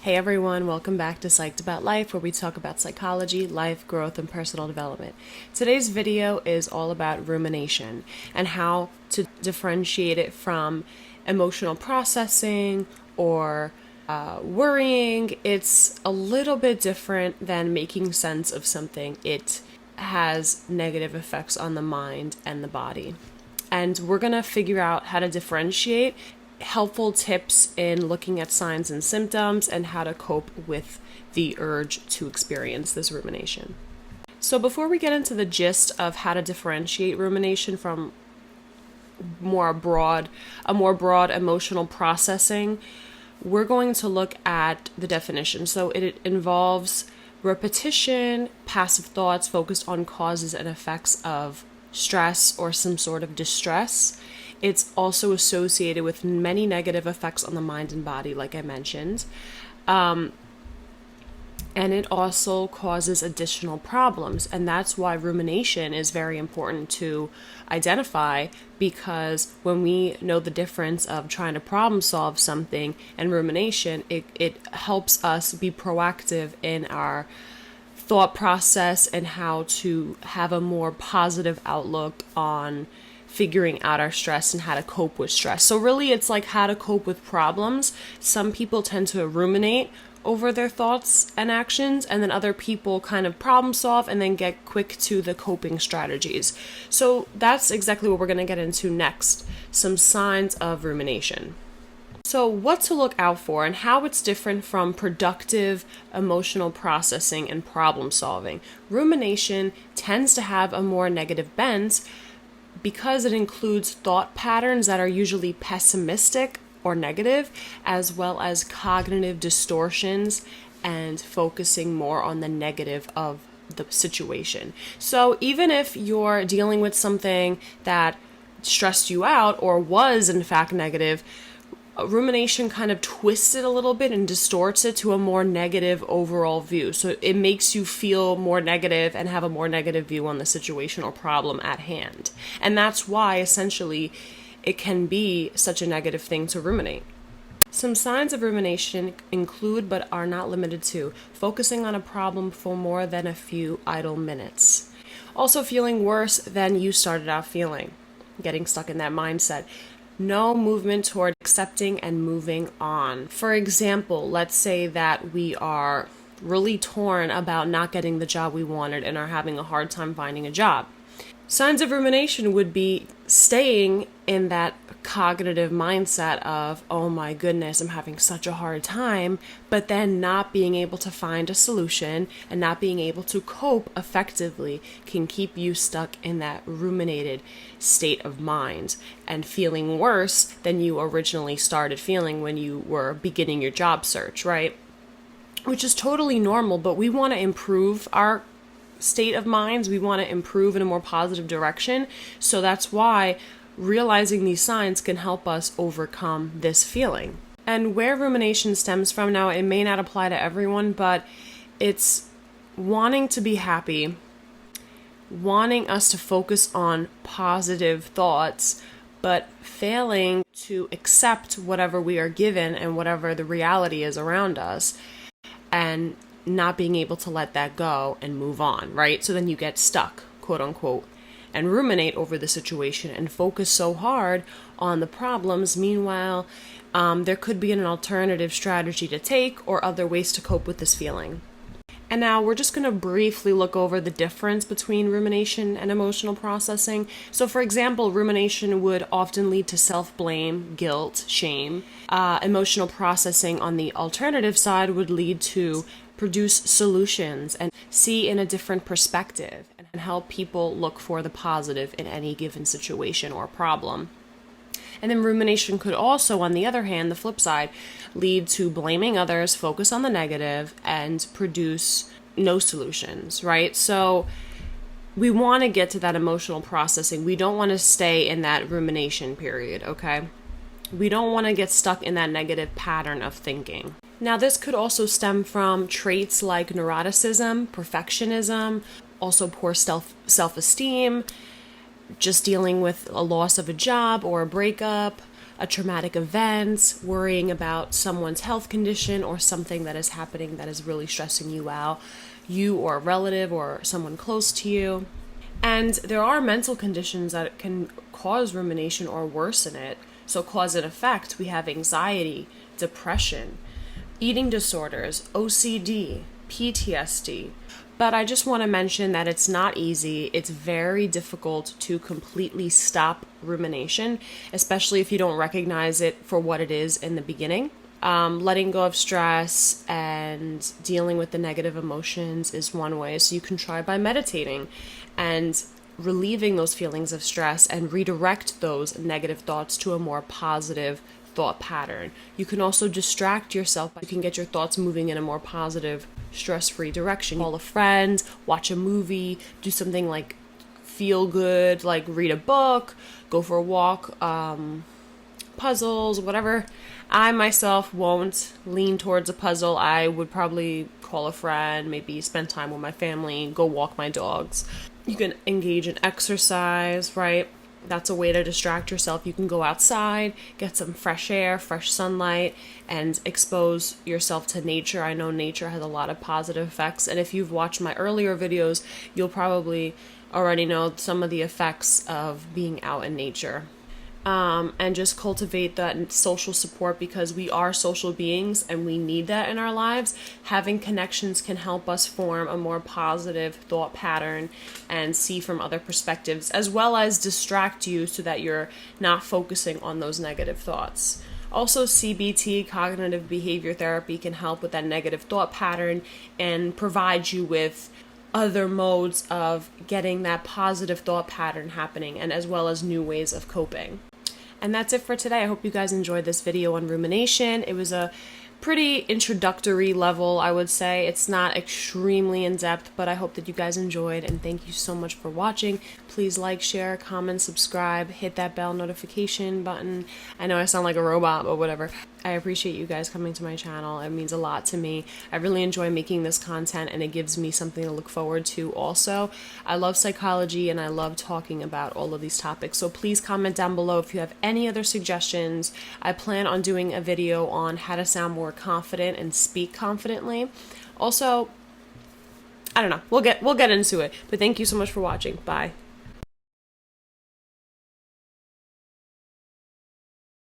Hey everyone, welcome back to Psyched About Life, where we talk about psychology, life, growth, and personal development. Today's video is all about rumination and how to differentiate it from emotional processing or worrying. It's a little bit different than making sense of something. It has negative effects on the mind and the body. And we're going to figure out how to differentiate, helpful tips in looking at signs and symptoms, and how to cope with the urge to experience this rumination. So before we get into the gist of how to differentiate rumination from a more broad emotional processing, we're going to look at the definition. So it involves repetition, passive thoughts focused on causes and effects of stress or some sort of distress. It's also associated with many negative effects on the mind and body, like I mentioned. And it also causes additional problems. And that's why rumination is very important to identify, because when we know the difference of trying to problem solve something and rumination, it helps us be proactive in our thought process and how to have a more positive outlook on figuring out our stress and how to cope with stress. So really it's like how to cope with problems. Some people tend to ruminate over their thoughts and actions, and then other people kind of problem solve and then get quick to the coping strategies. So that's exactly what we're going to get into next, some signs of rumination. So what to look out for and how it's different from productive emotional processing and problem solving. Rumination tends to have a more negative bent because it includes thought patterns that are usually pessimistic or negative, as well as cognitive distortions and focusing more on the negative of the situation. So even if you're dealing with something that stressed you out or was in fact negative, rumination kind of twists it a little bit and distorts it to a more negative overall view. So it makes you feel more negative and have a more negative view on the situation or problem at hand. And that's why essentially it can be such a negative thing to ruminate. Some signs of rumination include, but are not limited to, focusing on a problem for more than a few idle minutes. Also feeling worse than you started out feeling, getting stuck in that mindset. No movement toward accepting and moving on. For example, let's say that we are really torn about not getting the job we wanted and are having a hard time finding a job. Signs of rumination would be staying in that cognitive mindset of, oh my goodness, I'm having such a hard time, but then not being able to find a solution and not being able to cope effectively can keep you stuck in that ruminated state of mind and feeling worse than you originally started feeling when you were beginning your job search, right? Which is totally normal, but we want to improve our state of minds. We want to improve in a more positive direction. So that's why realizing these signs can help us overcome this feeling. And where rumination stems from, now it may not apply to everyone, but it's wanting to be happy, wanting us to focus on positive thoughts, but failing to accept whatever we are given and whatever the reality is around us, and not being able to let that go and move on, right? So then you get stuck, quote unquote, and ruminate over the situation and focus so hard on the problems. Meanwhile, there could be an alternative strategy to take or other ways to cope with this feeling. And now we're just going to briefly look over the difference between rumination and emotional processing. So for example, rumination would often lead to self-blame, guilt, shame. Emotional processing on the alternative side would lead to produce solutions and see in a different perspective and help people look for the positive in any given situation or problem. And then rumination could also, on the other hand, the flip side, lead to blaming others, focus on the negative, and produce no solutions, right? So we want to get to that emotional processing. We don't want to stay in that rumination period, okay? We don't want to get stuck in that negative pattern of thinking. Now, this could also stem from traits like neuroticism, perfectionism, also poor self-esteem, just dealing with a loss of a job or a breakup, a traumatic event, worrying about someone's health condition or something that is happening that is really stressing you out, you or a relative or someone close to you. And there are mental conditions that can cause rumination or worsen it. So cause and effect, we have anxiety, depression, eating disorders, OCD, PTSD. But I just want to mention that it's not easy. It's very difficult to completely stop rumination, especially if you don't recognize it for what it is in the beginning. Letting go of stress and dealing with the negative emotions is one way. So you can try by meditating and relieving those feelings of stress and redirect those negative thoughts to a more positive thought pattern. You can also distract yourself. You can get your thoughts moving in a more positive, stress-free direction. Call a friend, watch a movie, do something like feel good, like read a book, go for a walk, puzzles, whatever. I myself won't lean towards a puzzle. I would probably call a friend, maybe spend time with my family, go walk my dogs. You can engage in exercise, right? That's a way to distract yourself. You can go outside, get some fresh air, fresh sunlight, and expose yourself to nature. I know nature has a lot of positive effects, and if you've watched my earlier videos, you'll probably already know some of the effects of being out in nature. And just cultivate that social support, because we are social beings and we need that in our lives. Having connections can help us form a more positive thought pattern and see from other perspectives, as well as distract you so that you're not focusing on those negative thoughts. Also, CBT, cognitive behavior therapy, can help with that negative thought pattern and provide you with other modes of getting that positive thought pattern happening, and as well as new ways of coping. And that's it for today. I hope you guys enjoyed this video on rumination. It was a pretty introductory level, I would say. It's not extremely in-depth, but I hope that you guys enjoyed, and thank you so much for watching. Please like, share, comment, subscribe, hit that bell notification button. I know I sound like a robot, but whatever. I appreciate you guys coming to my channel. It means a lot to me. I really enjoy making this content, and it gives me something to look forward to also. I love psychology, and I love talking about all of these topics. So please comment down below if you have any other suggestions. I plan on doing a video on how to sound more confident and speak confidently. Also, I don't know. We'll get into it. But thank you so much for watching. Bye.